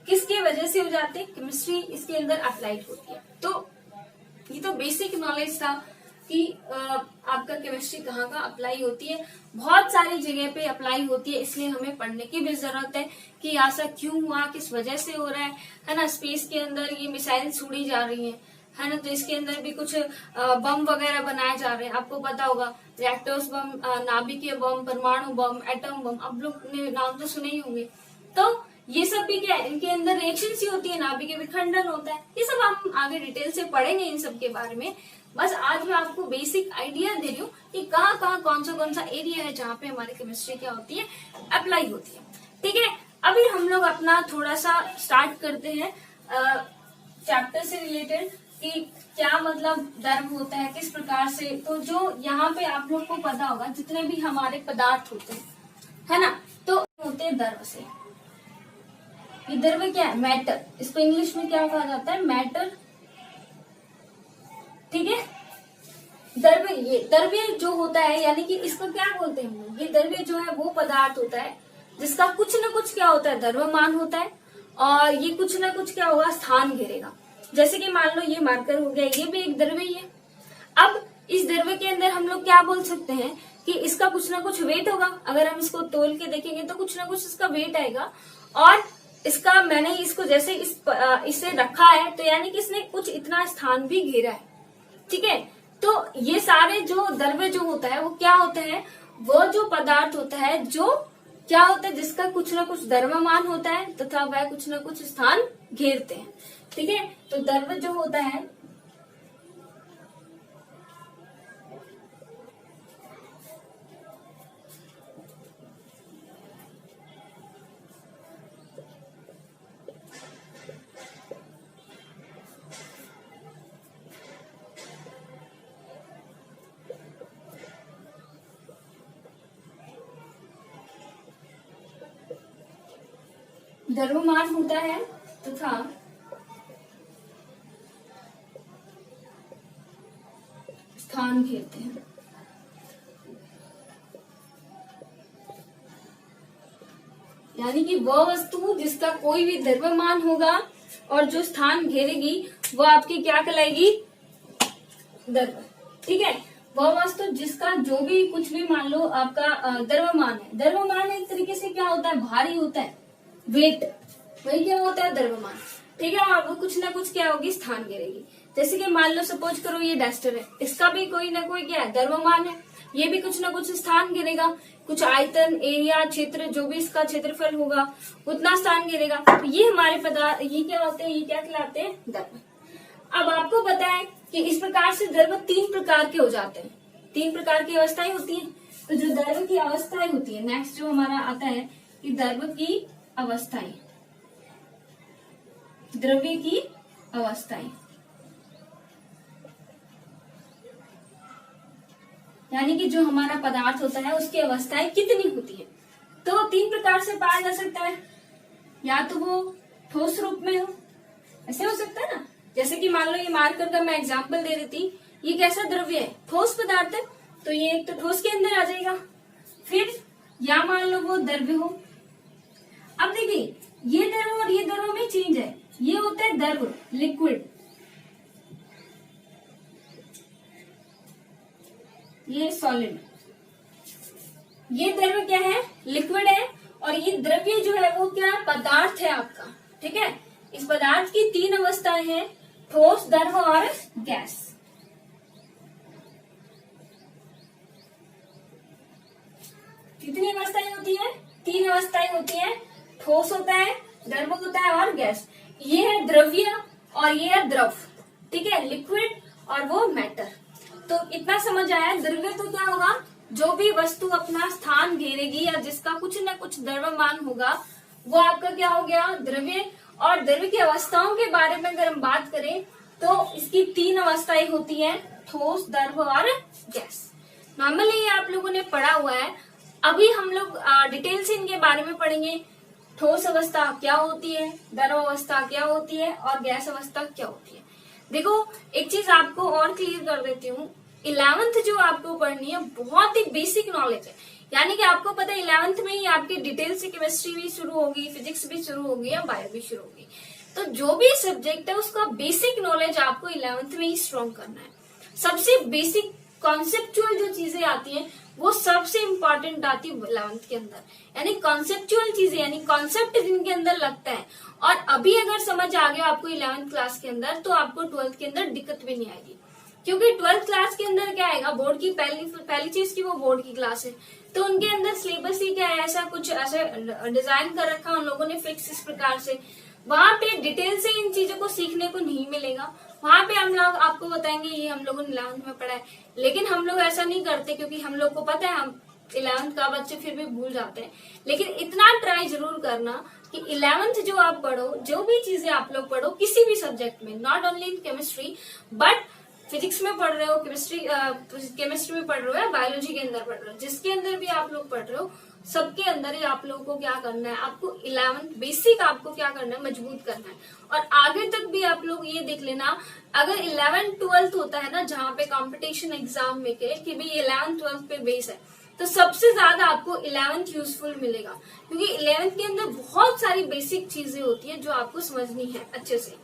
किसके वजह से हो जाते हैं, केमिस्ट्री इसके अंदर अप्लाइड होती है। तो ये तो बेसिक नॉलेज था कि आपका केमिस्ट्री कहाँ कहाँ अप्लाई होती है। बहुत सारी जगह पे अप्लाई होती है, इसलिए हमें पढ़ने की भी जरूरत है कि ऐसा क्यों हुआ, किस वजह से हो रहा है ना। स्पेस के अंदर ये मिसाइल छोड़ी जा रही है ना, तो इसके अंदर भी कुछ बम वगैरह बनाए जा रहे हैं। आपको पता होगा रिएक्टर्स बम, नाभिकीय बम, परमाणु बम, एटम बम, अब लोग ने नाम तो सुने ही होंगे। तो ये सब भी क्या है, इनके अंदर रिएक्शन सी होती है, नाभिकीय विखंडन होता है। ये सब हम आगे डिटेल से पढ़ेंगे इन सब के बारे में। बस आज मैं आपको बेसिक आइडिया दे रही हूँ कि कहाँ कहाँ कौन सा एरिया है जहाँ पे हमारी केमिस्ट्री क्या होती है, अप्लाई होती है, ठीक है। अभी हम लोग अपना थोड़ा सा स्टार्ट करते हैं चैप्टर से रिलेटेड कि क्या मतलब द्रव होता है, किस प्रकार से। तो जो यहाँ पे आप लोग को पता होगा जितने भी हमारे पदार्थ होते हैं, है ना, तो होते हैं द्रव से। ये द्रव्य क्या है, मैटर, इसको इंग्लिश में क्या कहा जाता है, मैटर, ठीक है। द्रव्य, ये द्रव्य जो होता है यानी कि इसको क्या बोलते हैं हम लोग, ये द्रव्य जो है वो पदार्थ होता है जिसका कुछ न कुछ क्या होता है, द्रव्यमान होता है और ये कुछ न कुछ क्या होगा, स्थान घेरेगा। जैसे कि मान लो ये मार्कर हो गया, ये भी एक द्रव्य ही है। अब इस द्रव्य के अंदर हम लोग क्या बोल सकते हैं कि इसका कुछ ना कुछ वेट होगा। अगर हम इसको तोल के देखेंगे तो कुछ ना कुछ इसका वेट आएगा और इसका मैंने इसको जैसे इसे रखा है तो यानी कि इसने कुछ इतना स्थान भी घेरा है, ठीक है। तो ये सारे जो द्रव्य जो होता है वो क्या होता है, वो जो पदार्थ होता है जो क्या होता है, जिसका कुछ ना कुछ द्रव्यमान होता है तथा वह कुछ ना कुछ स्थान घेरते हैं, ठीक है। तो द्रव्य जो होता है द्रव्यमान होता है तथा स्थान घेरते हैं। यानी कि वह वस्तु जिसका कोई भी द्रव्यमान होगा और जो स्थान घेरेगी वो आपकी क्या कहलाएगी, द्रव्य, ठीक है। वह वस्तु जिसका जो भी कुछ भी मान लो आपका द्रव्यमान है, द्रव्यमान एक तरीके से क्या होता है, भारी होता है, वेट, वही क्या होता है द्रव्यमान, ठीक है। और वो कुछ ना कुछ क्या होगी, स्थान घेरेगी। जैसे कि मान लो सपोज करो ये डस्टर है, इसका भी कोई ना कोई क्या है, द्रव्यमान है, ये भी कुछ ना कुछ स्थान घेरेगा, कुछ आयतन, एरिया, क्षेत्र, जो भी इसका क्षेत्रफल होगा उतना स्थान घेरेगा। तो ये हमारे पदार्थ, ये क्या होते हैं, ये क्या कहलाते हैं, द्रव्य। अब आपको पता है कि इस प्रकार से द्रव्य 3 प्रकार के हो जाते हैं, 3 प्रकार की अवस्थाएं होती है। तो जो द्रव्य की अवस्थाएं होती है, नेक्स्ट जो हमारा आता है कि द्रव्य की अवस्थाएं, द्रव्य की अवस्थाएं, यानी कि जो हमारा पदार्थ होता है उसकी अवस्थाएं कितनी होती है। तो 3 प्रकार से पाया जा सकता है, या तो वो ठोस रूप में हो, ऐसे हो सकता है ना, जैसे कि मान लो ये मार्कर का मैं एग्जांपल दे देती, ये कैसा द्रव्य है, ठोस पदार्थ है, तो ये एक तो ठोस के अंदर आ जाएगा। फिर या मान लो वो द्रव्य हो। अब देखिए ये द्रव और ये द्रव में चेंज है, ये होता है द्रव लिक्विड, ये सॉलिड, ये द्रव्य क्या है, लिक्विड है, और ये द्रव्य जो है वो क्या पदार्थ है आपका, ठीक है। इस पदार्थ की 3 अवस्थाएं हैं, ठोस, द्रव और गैस। कितनी अवस्थाएं होती है, 3 अवस्थाएं होती है, ठोस होता है, द्रव होता है और गैस। ये है द्रव्य और ये है द्रव, ठीक है, लिक्विड और वो मैटर। तो इतना समझ आया। द्रव्य तो क्या होगा, जो भी वस्तु अपना स्थान घेरेगी या जिसका कुछ न कुछ द्रव्यमान होगा वो आपका क्या हो गया, द्रव्य। और द्रव्य की अवस्थाओं के बारे में अगर हम बात करें तो इसकी 3 अवस्थाएं होती हैं, ठोस, द्रव और गैस। नॉर्मली ये आप लोगों ने पढ़ा हुआ है, अभी हम लोग डिटेल से इनके बारे में पढ़ेंगे। ठोस अवस्था क्या होती है, द्रव अवस्था क्या होती है और गैस अवस्था क्या होती है। देखो एक चीज आपको और क्लियर कर देती हूँ, 11th जो आपको पढ़नी है बहुत ही बेसिक नॉलेज है, यानी कि आपको पता है 11th में ही आपकी डिटेल से केमिस्ट्री भी शुरू होगी, फिजिक्स भी शुरू होगी या बायो भी शुरू होगी। तो जो भी सब्जेक्ट है उसका बेसिक नॉलेज आपको 11th में ही स्ट्रॉन्ग करना है। सबसे बेसिक कॉन्सेप्चुअल जो चीजें आती हैं वो सबसे इंपॉर्टेंट आती है 11th के अंदर, यानी कॉन्सेप्चुअल चीजें, यानी कॉन्सेप्ट जिनके अंदर लगता है। और अभी अगर समझ आ गया आपको 11th क्लास के अंदर तो आपको 12th के अंदर दिक्कत भी नहीं आएगी, क्योंकि 12th क्लास के अंदर क्या आएगा, बोर्ड की पहली चीज की वो बोर्ड की क्लास है, तो उनके अंदर सिलेबस ही क्या है, ऐसा कुछ ऐसे डिजाइन कर रखा उन लोगों ने फिक्स इस प्रकार से। वहां पे डिटेल से इन चीजों को सीखने को नहीं मिलेगा। वहां पे हम लोग आपको बताएंगे ये हम लोगों ने 11th में पढ़ा है, लेकिन हम लोग ऐसा नहीं करते क्योंकि हम लोग को पता है हम 11th का बच्चे फिर भी भूल जाते हैं। लेकिन इतना ट्राई जरूर करना कि 11th जो आप पढ़ो, जो भी चीजें आप लोग पढ़ो किसी भी सब्जेक्ट में, not only in chemistry but physics में पढ़ रहे हो, केमिस्ट्री में पढ़ रहे हो या बायोलॉजी के अंदर पढ़ रहे हो, जिसके अंदर भी आप लोग पढ़ रहे हो सबके अंदर ही आप लोगों को क्या करना है, आपको 11th बेसिक आपको क्या करना है, मजबूत करना है। और आगे तक भी आप लोग ये देख लेना, अगर 11th 12th होता है ना जहाँ पे कंपटीशन एग्जाम में के कि भाई 11th 12th पे बेस है, तो सबसे ज्यादा आपको 11th यूजफुल मिलेगा, क्योंकि 11th के अंदर बहुत सारी बेसिक चीजें होती है जो आपको समझनी है अच्छे से।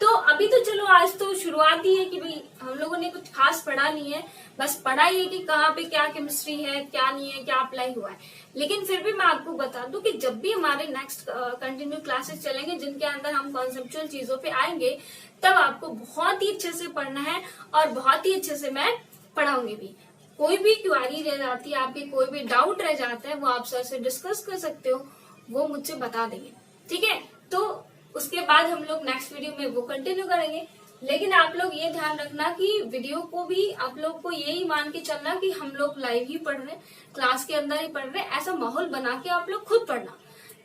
तो अभी तो चलो आज तो शुरुआत ही है कि भाई हम लोगों ने कुछ खास पढ़ा नहीं है, बस पढ़ा ही है कि कहाँ पे क्या केमिस्ट्री है, क्या नहीं है, क्या अप्लाई हुआ है। लेकिन फिर भी मैं आपको बता दूं कि जब भी हमारे नेक्स्ट कंटिन्यू क्लासेस चलेंगे जिनके अंदर हम कॉन्सेप्चुअल चीजों पे आएंगे, तब आपको बहुत ही अच्छे से पढ़ना है और बहुत ही अच्छे से मैं पढ़ाऊंगी भी। कोई भी क्वेरी रह जाती है आपकी, कोई भी डाउट रह जाता है, वो आप सर से डिस्कस कर सकते हो, वो मुझसे बता देंगे, ठीक है। तो उसके बाद हम लोग नेक्स्ट वीडियो में वो कंटिन्यू करेंगे। लेकिन आप लोग ये ध्यान रखना कि वीडियो को भी आप लोग को यही मान के चलना कि हम लोग लाइव ही पढ़ रहे, क्लास के अंदर ही पढ़ रहे, ऐसा माहौल बना के आप लोग खुद पढ़ना,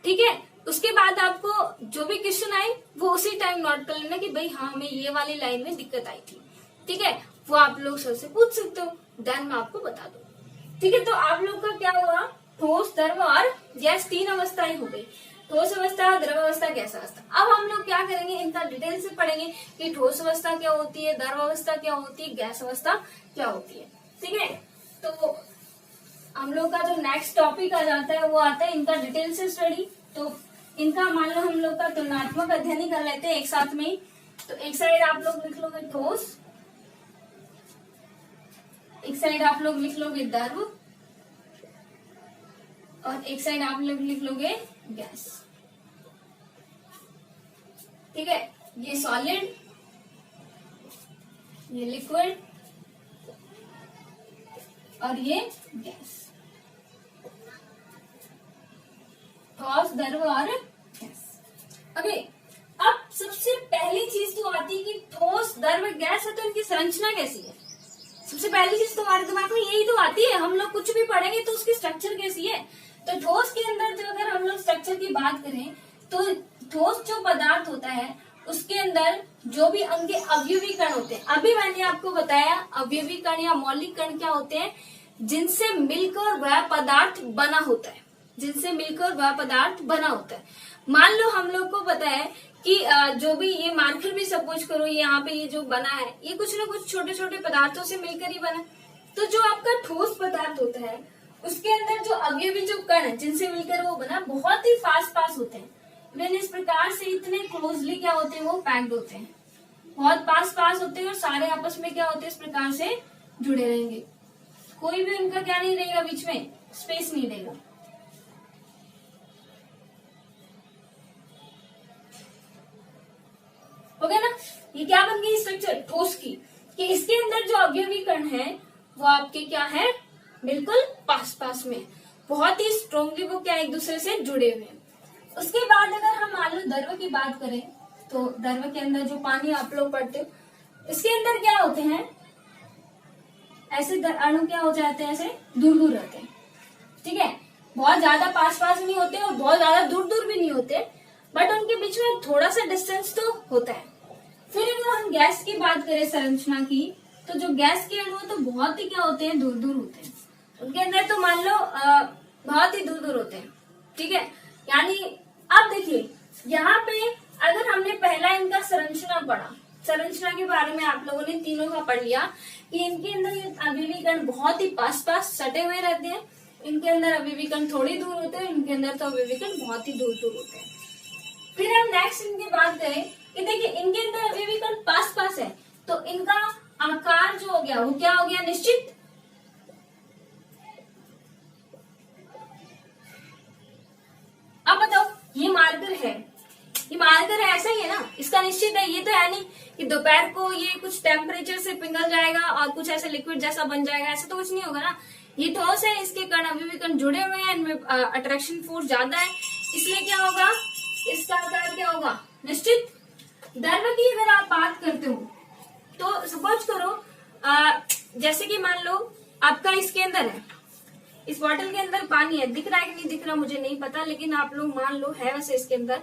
ठीक है। उसके बाद आपको जो भी क्वेश्चन आए वो उसी टाइम नोट कर लेना कि भाई हाँ हमें ये वाली लाइन में दिक्कत आई थी, ठीक है, वो आप लोग सर से पूछ सकते हो, देन मैं आपको बता दूं, ठीक है। तो आप लोग का क्या होगा, ठोस, द्रव और गैस 3 अवस्थाएं हो गई, ठोस अवस्था, द्रव अवस्था, गैस अवस्था। अब हम लोग क्या करेंगे, इनका डिटेल से पढ़ेंगे कि ठोस अवस्था क्या होती है, द्रव अवस्था क्या होती है, गैस अवस्था क्या होती है, ठीक है। तो हम लोग का जो नेक्स्ट टॉपिक आ जाता है वो आता है इनका डिटेल से स्टडी। तो इनका मान लो हम लोग का तुलनात्मक अध्ययन ही कर लेते हैं एक साथ में ही। तो एक साइड आप लोग लिख लोगे ठोस, एक साइड आप लोग लिख लोगे द्रव और एक साइड आप लोग लिख लोगे गैस, ठीक है। ये सॉलिड, ये लिक्विड और ये गैस, ठोस, द्रव और गैस। ओके, अब सबसे पहली चीज तो आती है कि ठोस, द्रव, गैस है तो इनकी संरचना कैसी है। सबसे पहली चीज तुम्हारे दिमाग में यही तो आती है, हम लोग कुछ भी पढ़ेंगे तो उसकी स्ट्रक्चर कैसी है। तो ठोस के अंदर जो अगर हम लोग स्ट्रक्चर की बात करें तो ठोस जो पदार्थ होता है उसके अंदर जो भी उनके अवयवी कण होते हैं, अभी मैंने आपको बताया अवयवी कण या मौलिक कण क्या होते हैं, जिनसे मिलकर वह पदार्थ बना होता है, जिनसे मिलकर वह पदार्थ बना होता है। मान लो हम लोग को पता है कि जो भी ये मार्कर भी सपोज करो यहाँ पे ये जो बना है ये कुछ ना कुछ छोटे छोटे पदार्थों से मिलकर ही बना। तो जो आपका ठोस पदार्थ होता है उसके अंदर जो अवयवी जो कण है जिनसे मिलकर वो बना बहुत ही फास्ट पास होते हैं। इवन इस प्रकार से इतने क्लोजली क्या होते हैं वो पैक्ड होते हैं, बहुत पास होते हैं और सारे आपस में क्या होते हैं इस प्रकार से जुड़े रहेंगे। कोई भी उनका क्या नहीं रहेगा, बीच में स्पेस नहीं रहेगा। हो गया ना। ये क्या बन गई स्ट्रक्चर ठोस की, कि इसके अंदर जो अवयवी कण है वो आपके क्या है बिल्कुल पास में, बहुत ही स्ट्रांगली वो क्या एक दूसरे से जुड़े हुए हैं। उसके बाद अगर हम मान लो द्रव की बात करें तो द्रव के अंदर जो पानी आप लोग पढ़ते हो इसके अंदर क्या होते हैं, ऐसे अणु क्या हो जाते हैं, ऐसे दूर दूर रहते हैं। ठीक है, बहुत ज्यादा पास नहीं होते और बहुत ज्यादा दूर भी नहीं होते, बट उनके बीच में थोड़ा सा डिस्टेंस तो होता है। फिर अगर हम गैस की बात करें संरचना की, तो जो गैस के अणु तो बहुत ही क्या होते हैं दूर होते हैं। उनके अंदर तो मान लो बहुत ही दूर होते हैं। ठीक है, यानी अब देखिए यहाँ पे अगर हमने पहला इनका संरचना पढ़ा, संरचना के बारे में आप लोगों ने तीनों का पढ़ लिया कि इनके अंदर ये अवयवी कण बहुत ही पास सटे हुए रहते हैं, इनके अंदर अवयवी कण थोड़ी दूर होते हैं, इनके अंदर तो अवयवी कण बहुत ही दूर होते हैं। फिर हम नेक्स्ट इनकी बात करें कि देखिए इनके अंदर अवयवी कण पास है, तो इनका आकार जो हो गया वो क्या हो गया निश्चित। अब बताओ ये मार्कर है, ये मार्कर है ऐसा ही है ना, इसका निश्चित है। ये तो है नहीं कि दोपहर को ये कुछ टेम्परेचर से पिघल जाएगा और कुछ ऐसे लिक्विड जैसा बन जाएगा, ऐसा तो कुछ नहीं होगा ना। ये ठोस है, इसके कण अवयवी कण जुड़े हुए हैं, इनमें अट्रैक्शन फोर्स ज्यादा है, इसलिए क्या होगा इसका आकार क्या होगा निश्चित। द्रव की अगर आप बात करते हो तो सपोज करो जैसे कि मान लो आपका इसके अंदर है, इस बॉटल के अंदर पानी है, दिख रहा है कि नहीं दिख रहा मुझे नहीं पता, लेकिन आप लोग मान लो है वैसे इसके अंदर।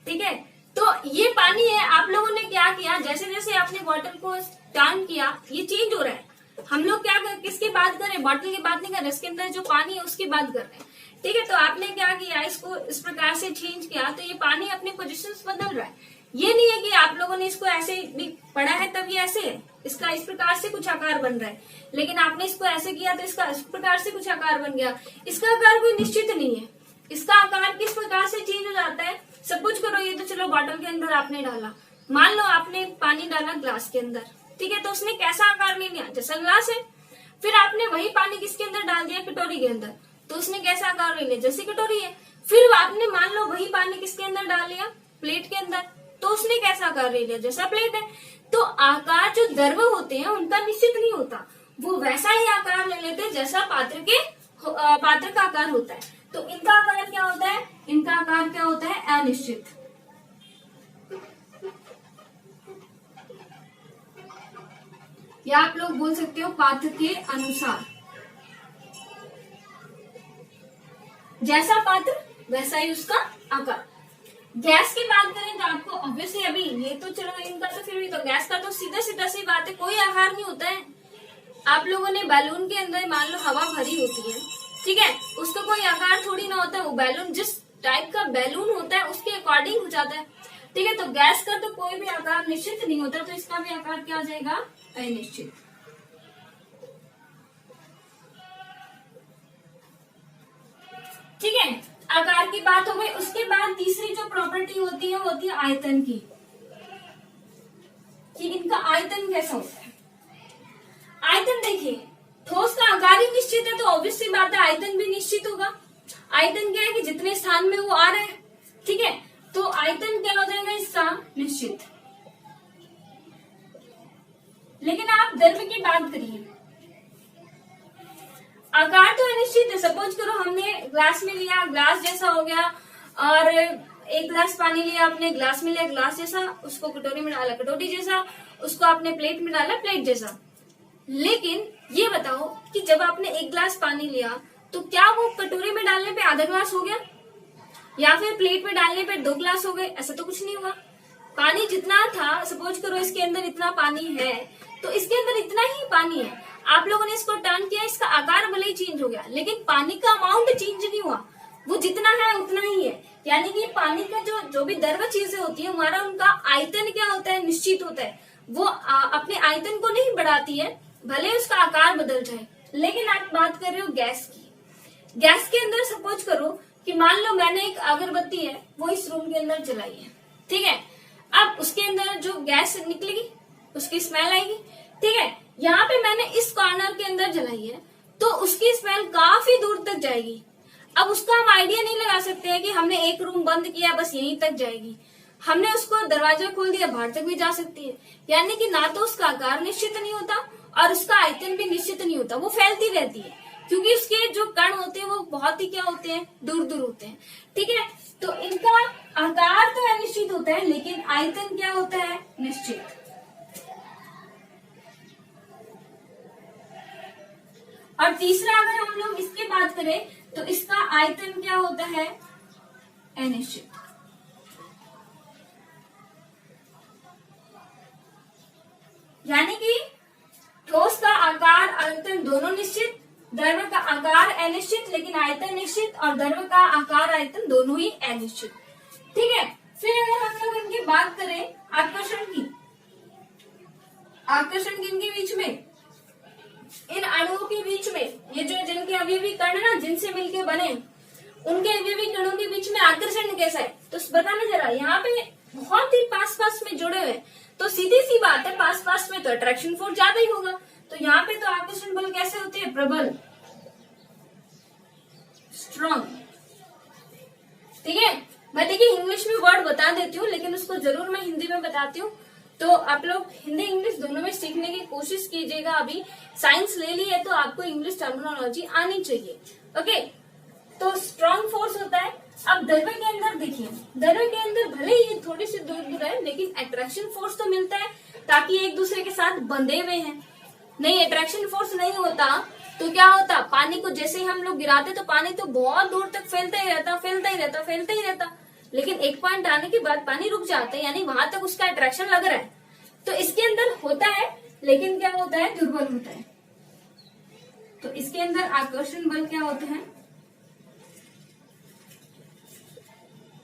ठीक है, तो ये पानी है, आप लोगों ने क्या किया जैसे जैसे आपने बॉटल को टर्न किया ये चेंज हो रहा है। हम लोग क्या किसकी बात कर रहे हैं, बॉटल की बात नहीं कर रहे, इसके अंदर जो पानी है उसकी बात कर रहे हैं। ठीक है, तो आपने क्या किया इसको इस प्रकार से चेंज किया तो ये पानी अपने पोजीशंस बदल रहा है। ये नहीं है कि आप लोगों ने इसको ऐसे भी पढ़ा है तब ये ऐसे है, इसका इस प्रकार से कुछ आकार बन रहा है, लेकिन आपने इसको ऐसे किया तो इसका इस प्रकार से कुछ आकार बन गया। इसका आकार कोई निश्चित नहीं है, इसका आकार किस प्रकार से चेंज हो जाता है। सपोज करो ये तो चलो बॉटल के अंदर आपने डाला, मान लो आपने पानी डाला ग्लास के अंदर, ठीक है, तो उसने कैसा आकार ले लिया जैसा ग्लास है। फिर आपने वही पानी किसके अंदर डाल दिया कटोरी के अंदर, तो उसने कैसा आकार ले लिया जैसे कटोरी है। फिर आपने मान लो वही पानी किसके अंदर डाल लिया प्लेट के अंदर, तो उसने कैसा आकार ले लिया जैसा प्लेट है। तो आकार जो द्रव होते हैं उनका निश्चित नहीं होता, वो वैसा ही आकार ले लेते हैं जैसा पात्र का आकार होता है। तो इनका आकार क्या होता है, इनका आकार क्या होता है अनिश्चित। या आप लोग बोल सकते हो पात्र के अनुसार, जैसा पात्र वैसा ही उसका आकार। गैस की बात करें तो आपको ऑब्वियसली अभी ये तो चलो इनका तो फिर भी तो गैस का तो सीधा सीधा सी बात है, कोई आकार नहीं होता है। आप लोगों ने बैलून के अंदर मान लो हवा भरी होती है, ठीक है, उसका कोई आकार थोड़ी ना होता है, वो बैलून जिस टाइप का बैलून होता है उसके अकॉर्डिंग हो जाता है। ठीक है, तो गैस का तो कोई भी आकार निश्चित नहीं होता, तो इसका भी आकार क्या हो जाएगा अनिश्चित। ठीक है, आकार की बात हो गई। उसके बाद तीसरी जो प्रॉपर्टी होती है वो होती है आयतन की, कि इनका आयतन कैसा होता है। आयतन देखिए ठोस का आकार ही निश्चित है तो ऑब्वियस सी बात है आयतन भी निश्चित होगा। आयतन क्या है कि जितने स्थान में वो आ रहा है, ठीक है, तो आयतन क्या हो जाएगा इसका निश्चित। लेकिन आप द्रव्य की बात करिए, आकार तो अनिश्चित है। सपोज करो हमने ग्लास में लिया, ग्लास जैसा हो गया, और एक ग्लास पानी लिया आपने, ग्लास में लिया ग्लास जैसा, उसको कटोरी में डाला कटोरी जैसा, उसको आपने प्लेट में डाला प्लेट जैसा। लेकिन ये बताओ कि जब आपने एक ग्लास पानी लिया तो क्या वो कटोरी में डालने पे आधा ग्लास हो गया या फिर प्लेट में डालने पे 2 ग्लास हो गए? ऐसा तो कुछ नहीं हुआ। पानी जितना था, सपोज करो इसके अंदर इतना पानी है तो इसके अंदर इतना ही पानी है, आप लोगों ने इसको टर्न किया, इसका आकार भले ही चेंज हो गया लेकिन पानी का अमाउंट चेंज नहीं हुआ। वो जितना है उतना ही है। यानी कि पानी का जो भी द्रव चीजें होती है हमारा उनका आयतन क्या होता है, निश्चित होता है। वो अपने आयतन को नहीं बढ़ाती है, भले उसका आकार बदल जाए। लेकिन आप बात कर रहे हो गैस की। गैस के अंदर सपोज करो कि मान लो मैंने एक अगरबत्ती है वो इस रूम के अंदर जलाई है, ठीक है। अब उसके अंदर जो गैस निकलेगी उसकी स्मेल आएगी, ठीक है। यहाँ पे मैंने इस कॉर्नर के अंदर जलाई है तो उसकी स्मेल काफी दूर तक जाएगी। अब उसका हम आइडिया नहीं लगा सकते हैं कि हमने एक रूम बंद किया बस यहीं तक जाएगी। हमने उसको दरवाजा खोल दिया, बाहर तक भी जा सकती है। यानी कि ना तो उसका आकार निश्चित नहीं होता और उसका आयतन भी निश्चित नहीं होता, वो फैलती रहती है। क्योंकि उसके जो कण होते हैं वो बहुत ही क्या होते हैं, दूर दूर होते हैं, ठीक है। तो इनका आकार तो अनिश्चित होता है लेकिन आयतन क्या होता है, निश्चित। और तीसरा अगर हम लोग इसकी बात करें तो इसका आयतन क्या होता है, अनिश्चित। यानी कि ठोस का आकार आयतन दोनों निश्चित, द्रव का आकार अनिश्चित लेकिन आयतन निश्चित, और द्रव का आकार आयतन दोनों ही अनिश्चित, ठीक है। फिर अगर हम लोग इनकी बात करें आकर्षण की, आकर्षण की इनके बीच में, इन अणुओं के बीच में, ये जो जिनके अवयवी कण ना जिनसे मिलके बने उनके अवयवी कणों के बीच में आकर्षण कैसा है, तो बताना जरा। यहाँ पे बहुत ही पास पास में जुड़े हुए तो सीधी सी बात है पास पास में तो अट्रैक्शन फोर्स ज्यादा ही होगा। तो यहाँ पे तो आकर्षण बल कैसे होते हैं, प्रबल, स्ट्रॉन्ग, ठीक है। मैं देखिए इंग्लिश में वर्ड बता देती हूँ लेकिन उसको जरूर मैं हिंदी में बताती हूँ। तो आप लोग हिंदी इंग्लिश दोनों में सीखने की कोशिश कीजिएगा। अभी साइंस ले ली है तो आपको इंग्लिश टर्मिनोलॉजी आनी चाहिए, ओके। तो स्ट्रॉन्ग फोर्स होता है। अब द्रव के अंदर देखिए, द्रव के अंदर भले ही थोड़ी सी दूर दूर है लेकिन अट्रैक्शन फोर्स तो मिलता है ताकि एक दूसरे के साथ बंधे हुए हैं। नहीं अट्रैक्शन फोर्स नहीं होता तो क्या होता, पानी को जैसे ही हम लोग गिराते तो पानी तो बहुत दूर तक फैलता ही रहता, फैलता ही रहता, फैलता ही रहता। लेकिन एक पॉइंट आने के बाद पानी रुक जाता है, यानी वहां तक उसका अट्रैक्शन लग रहा है। तो इसके अंदर होता है लेकिन क्या होता है, दुर्बल होता है। तो इसके अंदर आकर्षण बल क्या होते हैं,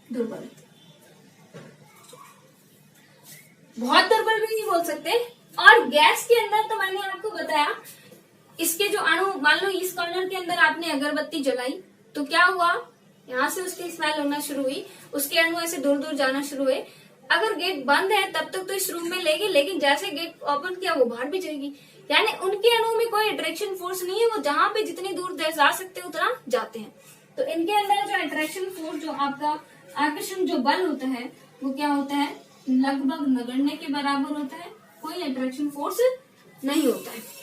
दुर्बल। बहुत दुर्बल भी नहीं बोल सकते। और गैस के अंदर तो मैंने आपको बताया इसके जो अणु, मान लो इस कॉर्नर के अंदर आपने अगरबत्ती जलाई तो क्या हुआ, यहाँ से उसकी स्मेल होना शुरू हुई, उसके अणु ऐसे दूर दूर जाना शुरू हुए। अगर गेट बंद है तब तक तो इस रूम में लेगी लेकिन जैसे गेट ओपन किया वो बाहर भी जाएगी। यानी उनके अणु में कोई अट्रैक्शन फोर्स नहीं है, वो जहां पे जितनी दूर जा सकते हैं उतना जाते हैं। तो इनके अंदर जो अट्रैक्शन फोर्स, जो आपका आकर्षण जो बल होता है वो क्या होता है, लगभग नगण्य के बराबर होता है, कोई अट्रैक्शन फोर्स नहीं होता है।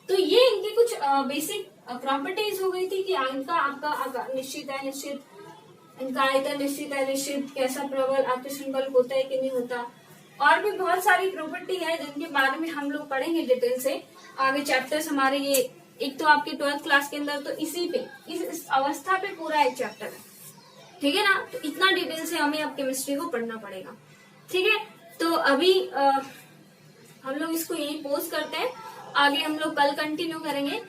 तो ये इनकी कुछ बेसिक प्रॉपर्टीज हो गई थी कि इनका आपका निश्चित है, निश्चित, इनका आयतन निश्चित है, निश्चित, कैसा प्रबल आकर्षण बल होता है कि नहीं होता। और भी बहुत सारी प्रॉपर्टी है जिनके बारे में हम लोग पढ़ेंगे डिटेल से आगे चैप्टर्स हमारे। ये एक तो आपके 12th क्लास के अंदर तो इसी पे इस अवस्था पे पूरा एक चैप्टर है, ठीक है ना। तो इतना डिटेल से हमें अब केमिस्ट्री को पढ़ना पड़ेगा, ठीक है। तो अभी हम लोग इसको यही पोज करते हैं, आगे हम लोग कल कंटिन्यू करेंगे।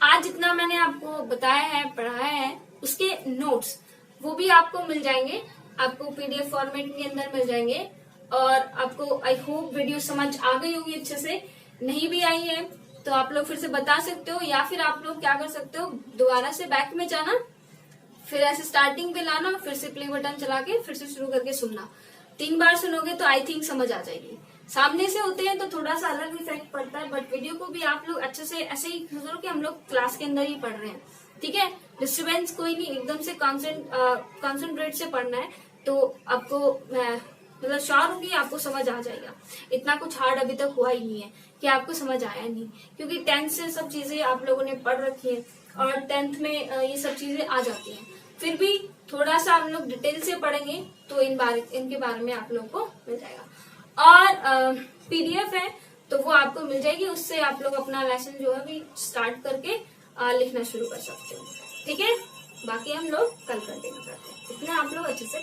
आज जितना मैंने आपको बताया है, पढ़ाया है, उसके नोट्स वो भी आपको मिल जाएंगे, आपको पीडीएफ फॉर्मेट के अंदर मिल जाएंगे। और आपको आई होप वीडियो समझ आ गई होगी अच्छे से। नहीं भी आई है तो आप लोग फिर से बता सकते हो, या फिर आप लोग क्या कर सकते हो, दोबारा से बैक में जाना, फिर ऐसे स्टार्टिंग पे लाना, फिर से प्ले बटन चला के फिर से शुरू करके सुनना। 3 बार सुनोगे तो आई थिंक समझ आ जाएगी। सामने से होते हैं तो थोड़ा सा अलग इफेक्ट पड़ता है, बट वीडियो को भी आप लोग अच्छे से ऐसे ही समझो कि हम लोग क्लास के अंदर ही पढ़ रहे हैं, ठीक है। डिस्टर्बेंस कोई नहीं, एकदम से कॉन्सेंट्रेट से पढ़ना है। तो आपको मतलब श्योर होगी आपको समझ आ जाएगा। इतना कुछ हार्ड अभी तक हुआ ही नहीं है कि आपको समझ आया नहीं, क्योंकि 10th से सब चीजें आप लोगों ने पढ़ रखी है और 10th में ये सब चीजें आ जाती हैं। फिर भी थोड़ा सा हम लोग डिटेल से पढ़ेंगे तो इनके बारे में आप लोग को मिल जाएगा। और पीडीएफ है तो वो आपको मिल जाएगी, उससे आप लोग अपना लेसन जो है भी स्टार्ट करके लिखना शुरू कर सकते हो, ठीक है। बाकी हम लोग कल कंटिन्यू करते हैं। इतना आप लोग अच्छे से